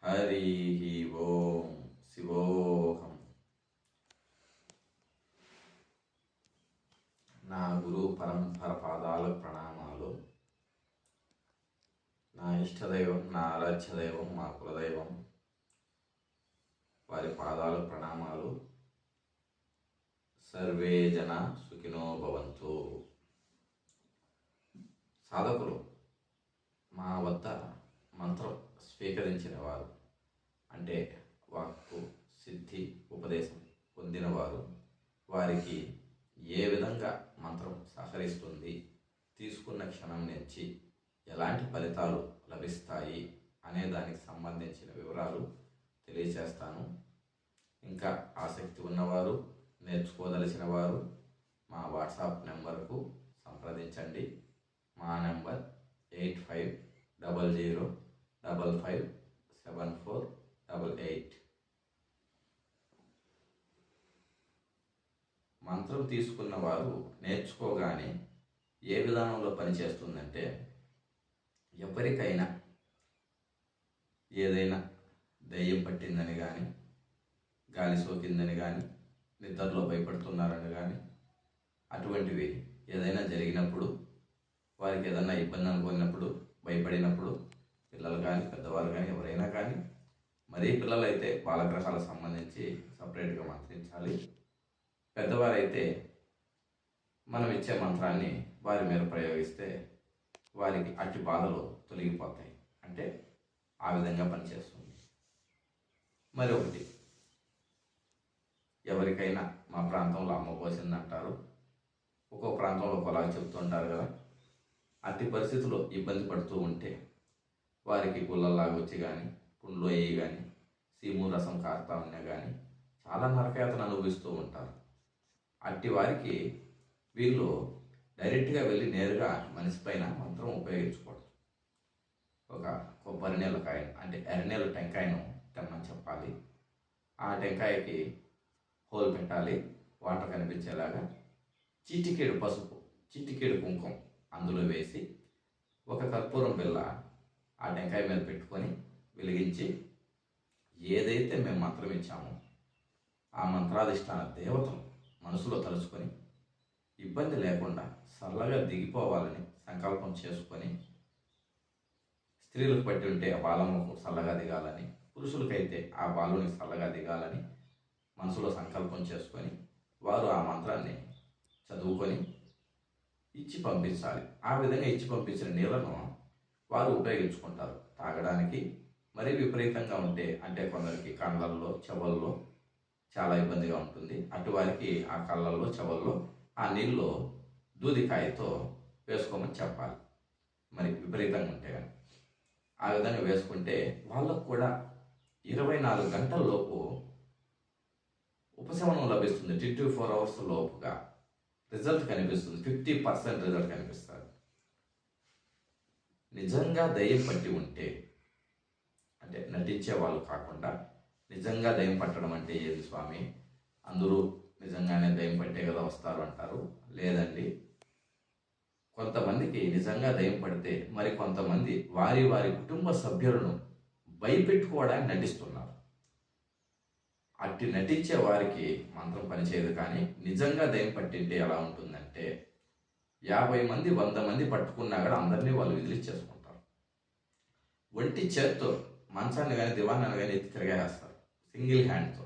హరి ఓం శివోహం. నా గురు పరంపర పాదాలకు ప్రణామాలు. నా ఇష్టదైవం, నా ఆరాధ్య దైవం, మా కులదైవం, వారి పాదాలకు ప్రణామాలు. సర్వే జన సుఖినో భవంతు. సాధకులు మా వద్ద మంత్రం స్వీకరించిన వారు, అంటే వాక్కు సిద్ధి ఉపదేశం పొందినవారు, వారికి ఏ విధంగా మంత్రం సహకరిస్తుంది, తీసుకున్న క్షణం నుంచి ఎలాంటి ఫలితాలు లభిస్తాయి అనే దానికి సంబంధించిన వివరాలు తెలియచేస్తాను. ఇంకా ఆసక్తి ఉన్నవారు, నేర్చుకోదలిచిన వారు మా వాట్సాప్ నెంబర్కు సంప్రదించండి. మా నెంబర్ 8500557488. మంత్రం తీసుకున్న వారు నేర్చుకోగానే ఏ విధానంలో పనిచేస్తుందంటే, ఎవరికైనా ఏదైనా దయ్యం పట్టిందని కానీ, గాలి సోకిందని కానీ, నిద్రలో భయపడుతున్నారని కానీ, అటువంటివి ఏదైనా జరిగినప్పుడు, వారికి ఏదైనా ఇబ్బంది అనుకున్నప్పుడు, భయపడినప్పుడు, పిల్లలు కానీ పెద్దవారు కానీ ఎవరైనా కానీ, మరీ పిల్లలైతే బాలగ్రహాలకు సంబంధించి సపరేట్గా మంత్రించాలి. పెద్దవారైతే మనం ఇచ్చే మంత్రాన్ని వారి మీద ప్రయోగిస్తే వారికి అట్టి బాధలు తొలగిపోతాయి. అంటే ఆ విధంగా పనిచేస్తుంది. మరి ఒకటి, ఎవరికైనా మా ప్రాంతంలో అమ్మ పోసిందంటారు, ఒక్కో ప్రాంతంలో ఒకలాగా చెప్తుంటారు కదా. అట్టి పరిస్థితుల్లో ఇబ్బంది పడుతూ ఉంటే వారికి గుళ్ళల్లాగా వచ్చి కానీ, పుండ్లు అయ్యి కానీ, సీము రసం కారుతా ఉన్నా కానీ చాలా నరకయాతన అనుభవిస్తూ ఉంటారు. అట్టి వారికి వీళ్ళు డైరెక్ట్గా వెళ్ళి నేరుగా మనిషి పైన మంత్రం ఉపయోగించకూడదు. ఒక కొబ్బరి నీళ్ళ కాయను, అంటే ఎర్రనీళ్ళ టెంకాయను తెమ్మని చెప్పాలి. ఆ టెంకాయకి హోల్ పెట్టాలి, వాటర్ కనిపించేలాగా. చిటికెడు పసుపు, చిటికెడు కుంకుమ అందులో వేసి ఒక కర్పూరం బిళ్ళ ఆ టెంకాయ మీద పెట్టుకొని వెలిగించి, ఏదైతే మేము మంత్రం ఇచ్చామో ఆ మంత్రాధిష్టాన దేవతను మనసులో తలుచుకొని ఇబ్బంది లేకుండా చల్లగా దిగిపోవాలని సంకల్పం చేసుకొని, స్త్రీలకు పట్టి ఉంటే ఆ బాలమ్మకు చల్లగా దిగాలని, పురుషులకైతే ఆ బాలునికి చల్లగా దిగాలని మనసులో సంకల్పం చేసుకొని వారు ఆ మంత్రాన్ని చదువుకొని ఇచ్చి పంపించాలి. ఆ విధంగా ఇచ్చి పంపించిన నీళ్లను వారు ఉపయోగించుకుంటారు తాగడానికి. మరీ విపరీతంగా ఉంటే, అంటే కొందరికి కళ్ళల్లో చెవుల్లో చాలా ఇబ్బందిగా ఉంటుంది, అటువారికి ఆ కళ్ళల్లో చెవుల్లో ఆ నీళ్ళు దూదికాయతో వేసుకోమని చెప్పాలి. మరి విపరీతంగా ఉంటే కానీ ఆ విధంగా వేసుకుంటే వాళ్ళకు కూడా 24 గంటల్లోపు ఉపశమనం లభిస్తుంది. 24 అవర్స్ లోపుగా రిజల్ట్ కనిపిస్తుంది. 50% రిజల్ట్ కనిపిస్తుంది. నిజంగా దయ్యం పట్టి ఉంటే, అంటే నటించే వాళ్ళు కాకుండా, నిజంగా దయ్యం పట్టడం అంటే ఏది స్వామి, అందరూ నిజంగానే దయ్యం పట్టే కదా వస్తారు అంటారు. లేదండి, కొంతమందికి నిజంగా దయ్యం పడితే మరి కొంతమంది వారి వారి కుటుంబ సభ్యులను భయపెట్టుకోవడానికి నటిస్తున్నారు. అట్టి నటించే వారికి మంత్రం పనిచేయదు. కానీ నిజంగా దయ్యం పట్టింటే ఎలా ఉంటుందంటే, 50 మంది 100 మంది పట్టుకున్నా కూడా అందరినీ వాళ్ళు విదిలిచ్చేసుకుంటారు. ఒంటి చేత్తో మంచాన్ని కానీ దివాన్ని కానీ ఎత్తి తిరగేస్తారు సింగిల్ హ్యాండ్తో.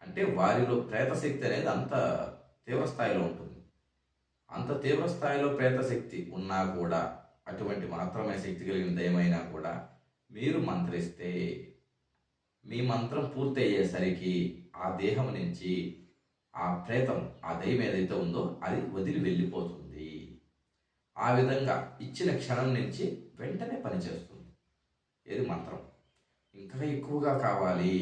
అంటే వారిలో ప్రేతశక్తి అనేది అంత తీవ్రస్థాయిలో ఉంటుంది. అంత తీవ్రస్థాయిలో ప్రేతశక్తి ఉన్నా కూడా, అటువంటి మాత్రమే శక్తి కలిగిన దయమైనా కూడా, మీరు మంత్రిస్తే మీ మంత్రం పూర్తి అయ్యేసరికి ఆ దేహం నుంచి ఆ ప్రేతం, ఆ దయ్యం ఏదైతే ఉందో అది వదిలి వెళ్ళిపోతుంది. ఆ విధంగా ఇచ్చిన క్షణం నుంచి వెంటనే పనిచేస్తుంది. ఏది మంత్రం. ఇంకా ఎక్కువగా కావాలి,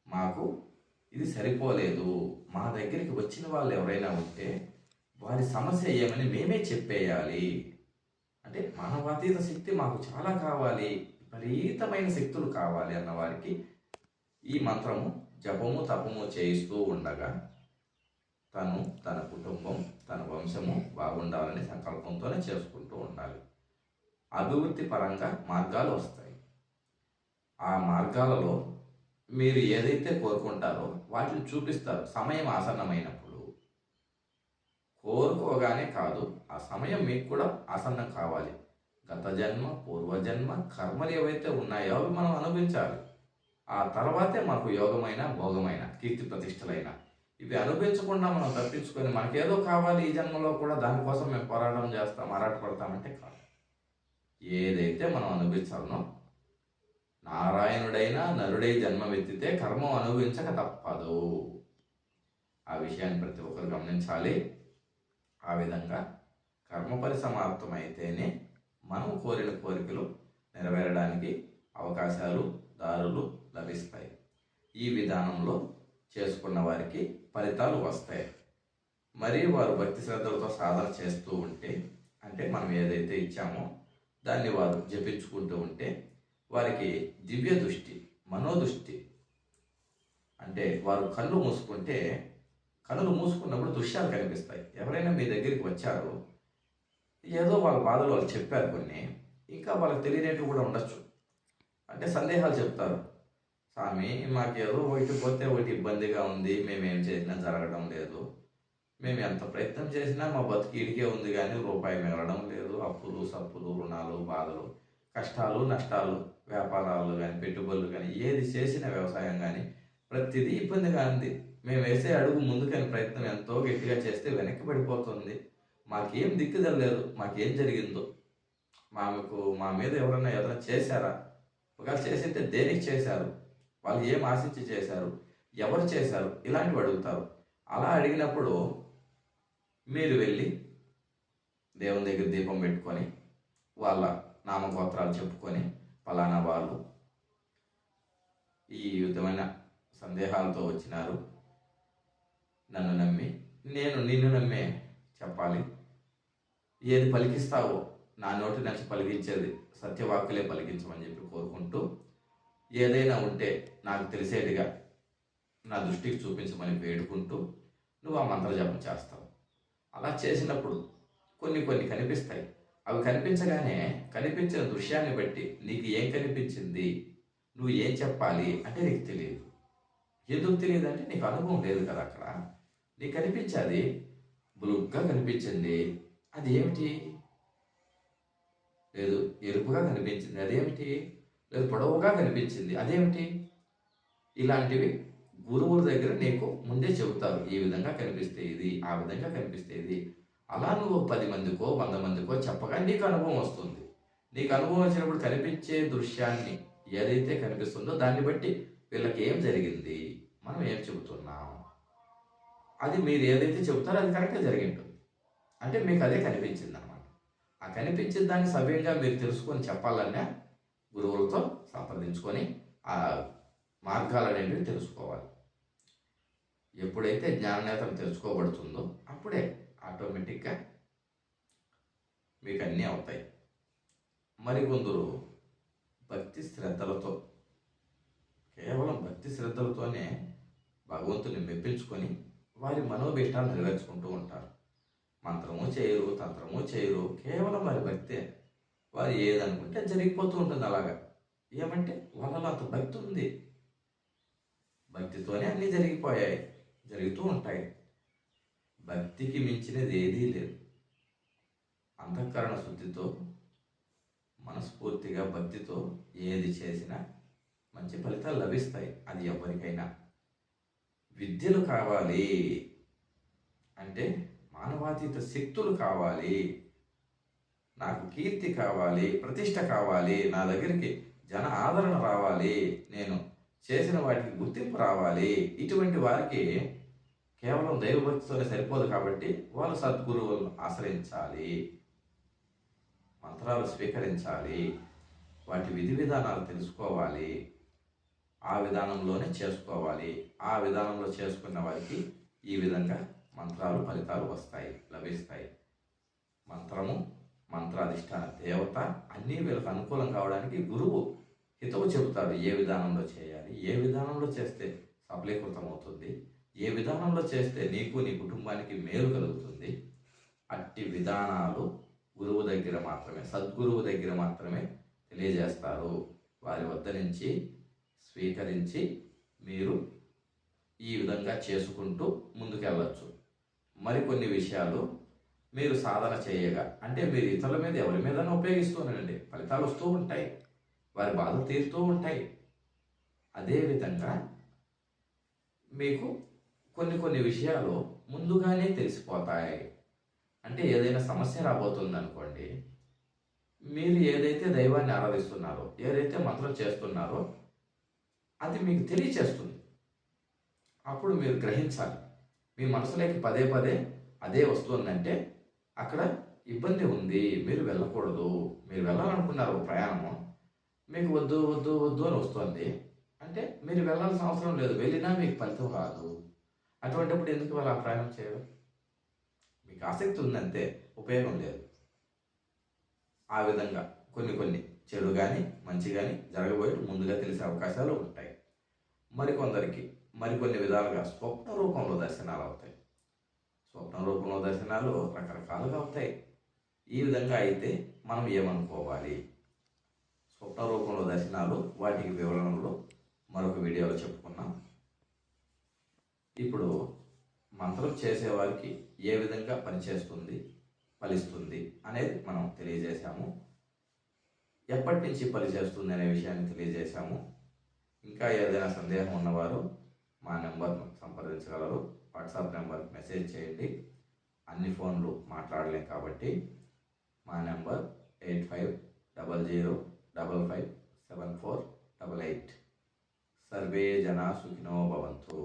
మాకు ఇది సరిపోలేదు, మా దగ్గరికి వచ్చిన వాళ్ళు ఎవరైనా ఉంటే వారి సమస్య ఏమని మేమే చెప్పేయాలి, అంటే మానవాతీత శక్తి మాకు చాలా కావాలి, విపరీతమైన శక్తులు కావాలి అన్న వారికి ఈ మంత్రము జపము తపము చేయిస్తూ ఉండగా తను, తన కుటుంబం, తన వంశము బాగుండాలని సంకల్పంతోనే చేసుకుంటూ ఉండాలి. అభివృద్ధి పరంగా మార్గాలు వస్తాయి. ఆ మార్గాలలో మీరు ఏదైతే కోరుకుంటారో వాటిని చూపిస్తారు సమయం ఆసన్నమైనప్పుడు. కోరుకోగానే కాదు, ఆ సమయం మీకు కూడా ఆసన్నం కావాలి. గత జన్మ, పూర్వజన్మ కర్మలు ఏవైతే ఉన్నాయో అవి మనం అనుభవించాలి. ఆ తర్వాతే మనకు యోగమైన, భోగమైన, కీర్తి ప్రతిష్టలైన ఇవి అనుభవించకుండా మనం తప్పించుకొని మనకేదో కావాలి ఈ జన్మలో కూడా దానికోసం మేము పోరాటం చేస్తాం, ఆరాటపడతామంటే కాదు. ఏదైతే మనం అనుభవించాలనో, నారాయణుడైనా నరుడై జన్మమెత్తితే కర్మం అనుభవించక తప్పదు. ఆ విషయాన్ని ప్రతి ఒక్కరు గమనించాలి. ఆ విధంగా కర్మ పరిసమాప్తం అయితేనే మనం కోరిన కోరికలు నెరవేరడానికి అవకాశాలు, దారులు లభిస్తాయి. ఈ విధానంలో చేసుకున్న వారికి ఫలితాలు వస్తాయి. మరి వారు భక్తి శ్రద్ధలతో సాధన చేస్తూ ఉంటే, అంటే మనం ఏదైతే ఇచ్చామో దాన్ని వారు జపించుకుంటూ ఉంటే వారికి దివ్య దృష్టి, మనోదృష్టి, అంటే వారు కళ్ళు మూసుకుంటే కళ్ళు మూసుకున్నప్పుడు దృశ్యాలు కనిపిస్తాయి. ఎవరైనా మీ దగ్గరికి వచ్చారు, ఏదో వాళ్ళ బాధలు వాళ్ళు చెప్పారు కొన్ని, ఇంకా వాళ్ళకి తెలియనట్టు కూడా ఉండొచ్చు. అంటే సందేహాలు చెప్తారు. స్వామి మాకేదో ఒకటి పోతే ఒకటి ఇబ్బందిగా ఉంది, మేమేం చేసినా జరగడం లేదు, మేము ఎంత ప్రయత్నం చేసినా మా బతుకు ఇడికే ఉంది కానీ రూపాయి మిగలడం లేదు, అప్పులు సప్పులు, రుణాలు, బాధలు, కష్టాలు, నష్టాలు, వ్యాపారాలు కానీ, పెట్టుబడులు కానీ, ఏది చేసిన వ్యవసాయం కానీ ప్రతిదీ ఇబ్బందిగా ఉంది. మేము వేసే అడుగు ముందుకని ప్రయత్నం ఎంతో గట్టిగా చేస్తే వెనక్కి పడిపోతుంది. మాకేం దిక్కుదలేదు, మాకేం జరిగిందో, మా మీద ఎవరైనా ఏదైనా చేశారా, ఒకవేళ చేసింటే దేనికి చేశారు, వాళ్ళు ఏం ఆశించి చేశారు, ఎవరు చేశారు, ఇలాంటివి అడుగుతారు. అలా అడిగినప్పుడు మీరు వెళ్ళి దేవుని దగ్గర దీపం పెట్టుకొని వాళ్ళ నామగోత్రాలు చెప్పుకొని, ఫలానా వాళ్ళు ఈ విధమైన సందేహాలతో వచ్చినారు, నన్ను నమ్మి, నేను నిన్ను నమ్మే చెప్పాలి, ఏది పలికిస్తావో నా నోటి నుంచి పలికించేది సత్యవాక్కులే పలికించమని చెప్పి కోరుకుంటూ, ఏదైనా ఉంటే నాకు తెలిసేదిగా నా దృష్టికి చూపించమని వేడుకుంటూ నువ్వు ఆ మంత్రజపం చేస్తావు. అలా చేసినప్పుడు కొన్ని కనిపిస్తాయి. అవి కనిపించగానే కనిపించిన దృశ్యాన్ని బట్టి నీకు ఏం కనిపించింది, నువ్వు ఏం చెప్పాలి అంటే నీకు తెలియదు. ఎందుకు తెలియదు అంటే నీకు అనుభవం లేదు కదా. అక్కడ నీకు కనిపించేది బులుగ్గా కనిపించింది, అది ఏమిటి? లేదు ఎరుపుగా కనిపించింది, అదేమిటి? లేదు పొడవుగా కనిపించింది, అదేమిటి? ఇలాంటివి గురువుల దగ్గర నీకు ముందే చెబుతారు. ఈ విధంగా కనిపిస్తే ఇది, ఆ విధంగా కనిపిస్తే ఇది. అలా నువ్వు 10 మందికో 100 మందికో చెప్పగా నీకు అనుభవం వస్తుంది. నీకు అనుభవం వచ్చినప్పుడు కనిపించే దృశ్యాన్ని ఏదైతే కనిపిస్తుందో దాన్ని బట్టి వీళ్ళకి ఏం జరిగింది, మనం ఏం చెబుతున్నాం, అది మీరు ఏదైతే చెబుతారో అది కరెక్ట్గా జరిగి ఉంటుంది. అంటే మీకు అదే కనిపించింది అనమాట. ఆ కనిపించిన దాన్ని సవ్యంగా మీరు తెలుసుకొని చెప్పాలన్నా గురువులతో సంప్రదించుకొని ఆ మార్గాలు అనేవి తెలుసుకోవాలి. ఎప్పుడైతే జ్ఞాననేత్రం తెలుసుకోబడుతుందో అప్పుడే ఆటోమేటిక్గా మీకు అన్నీ అవుతాయి. మరికొందరు భక్తి శ్రద్ధలతో, కేవలం భక్తి శ్రద్ధలతోనే భగవంతుని మెప్పించుకొని వారి మనోభీష్టాలు నెరవేర్చుకుంటూ ఉంటారు. మంత్రము చేయరు, తంత్రము చేయరు, కేవలం వారి భక్తే. వారు ఏదనుకుంటే జరిగిపోతూ ఉంటుంది అలాగా. ఏమంటే వాళ్ళలో అంత భక్తి ఉంది, భక్తితోనే అన్నీ జరుగుతూ ఉంటాయి. భక్తికి మించినది ఏదీ లేదు. అంతఃకరణ శుద్ధితో, మనస్ఫూర్తిగా భక్తితో ఏది చేసినా మంచి ఫలితాలు లభిస్తాయి. అది ఎవరికైనా. విద్యలు కావాలి అంటే మానవాతీత శక్తులు కావాలి, నాకు కీర్తి కావాలి, ప్రతిష్ట కావాలి, నా దగ్గరికి జన ఆదరణ రావాలి, నేను చేసిన వాటికి గుర్తింపు రావాలి. ఇటువంటి వారికి కేవలం దైవభక్తితోనే సరిపోదు. కాబట్టి వాళ్ళు సద్గురువులను ఆశ్రయించాలి, మంత్రాలు స్వీకరించాలి, వాటి విధి విధానాలు తెలుసుకోవాలి, ఆ విధానంలోనే చేసుకోవాలి. ఆ విధానంలో చేసుకున్న వారికి ఈ విధంగా మంత్రాలు ఫలితాలు వస్తాయి, లభిస్తాయి. మంత్రము, మంత్రాధిష్టాన దేవత అన్నీ వీళ్ళకి అనుకూలం కావడానికి గురువు హితవు చెబుతాడు. ఏ విధానంలో చేయాలి, ఏ విధానంలో చేస్తే సఫలీకృతం అవుతుంది, ఏ విధానంలో చేస్తే నీకు నీ కుటుంబానికి మేలు కలుగుతుంది. అట్టి విధానాలు గురువు దగ్గర మాత్రమే, సద్గురువు దగ్గర మాత్రమే తెలియజేస్తారు. వారి వద్ద నుంచి స్వీకరించి మీరు ఈ విధంగా చేసుకుంటూ ముందుకెళ్ళచ్చు. మరికొన్ని విషయాలు మీరు సాధన చేయగా, అంటే మీరు ఇతరుల మీద ఎవరి మీదైనా ఉపయోగిస్తూనండి, ఫలితాలు వస్తూ ఉంటాయి, వారి బాధలు తీరుతూ ఉంటాయి. అదేవిధంగా మీకు కొన్ని విషయాలు ముందుగానే తెలిసిపోతాయి. అంటే ఏదైనా సమస్య రాబోతుంది అనుకోండి, మీరు ఏదైతే దైవాన్ని ఆరాధిస్తున్నారో, ఏదైతే మంత్రం చేస్తున్నారో అది మీకు తెలియచేస్తుంది. అప్పుడు మీరు గ్రహించాలి. మీ మనసులోకి పదే పదే అదే వస్తుందంటే అక్కడ ఇబ్బంది ఉంది, మీరు వెళ్ళకూడదు. మీరు వెళ్ళాలనుకున్నారు ప్రయాణము, మీకు వద్దు వద్దు వద్దు అని వస్తుంది అంటే మీరు వెళ్ళాల్సిన అవసరం లేదు, వెళ్ళినా మీకు ఫలితం రాదు. అటువంటిప్పుడు ఎందుకు వాళ్ళు ఆ ప్రయాణం చేయరు? మీకు ఆసక్తి ఉందంటే ఉపయోగం లేదు. ఆ విధంగా కొన్ని చెడు కానీ మంచి కానీ జరగబోయేది ముందుగా తెలిసే అవకాశాలు ఉంటాయి. మరికొందరికి మరికొన్ని విధాలుగా స్వప్న రూపంలో దర్శనాలు అవుతాయి. స్వప్న రూపంలో దర్శనాలు రకరకాలుగా అవుతాయి. ఈ విధంగా అయితే మనం ఏమనుకోవాలి? స్వప్న రూపంలో దర్శనాలు, వాటికి వివరణలు మరొక వీడియోలో చెప్పుకున్నాం. ఇప్పుడు మంత్రం చేసేవారికి ఏ విధంగా పనిచేస్తుంది, ఫలిస్తుంది అనేది మనం తెలియజేశాము. ఎప్పటి నుంచి పనిచేస్తుంది అనే విషయాన్ని తెలియజేశాము. ఇంకా ఏదైనా సందేహం ఉన్నవారు మా నెంబర్ను సంప్రదించగలరు. వాట్సాప్ నెంబర్ మెసేజ్ చేయండి. అన్ని ఫోన్లు మాట్లాడలేం కాబట్టి మా నెంబర్ 8500557488. సర్వే జనా సుఖినో భవంతు.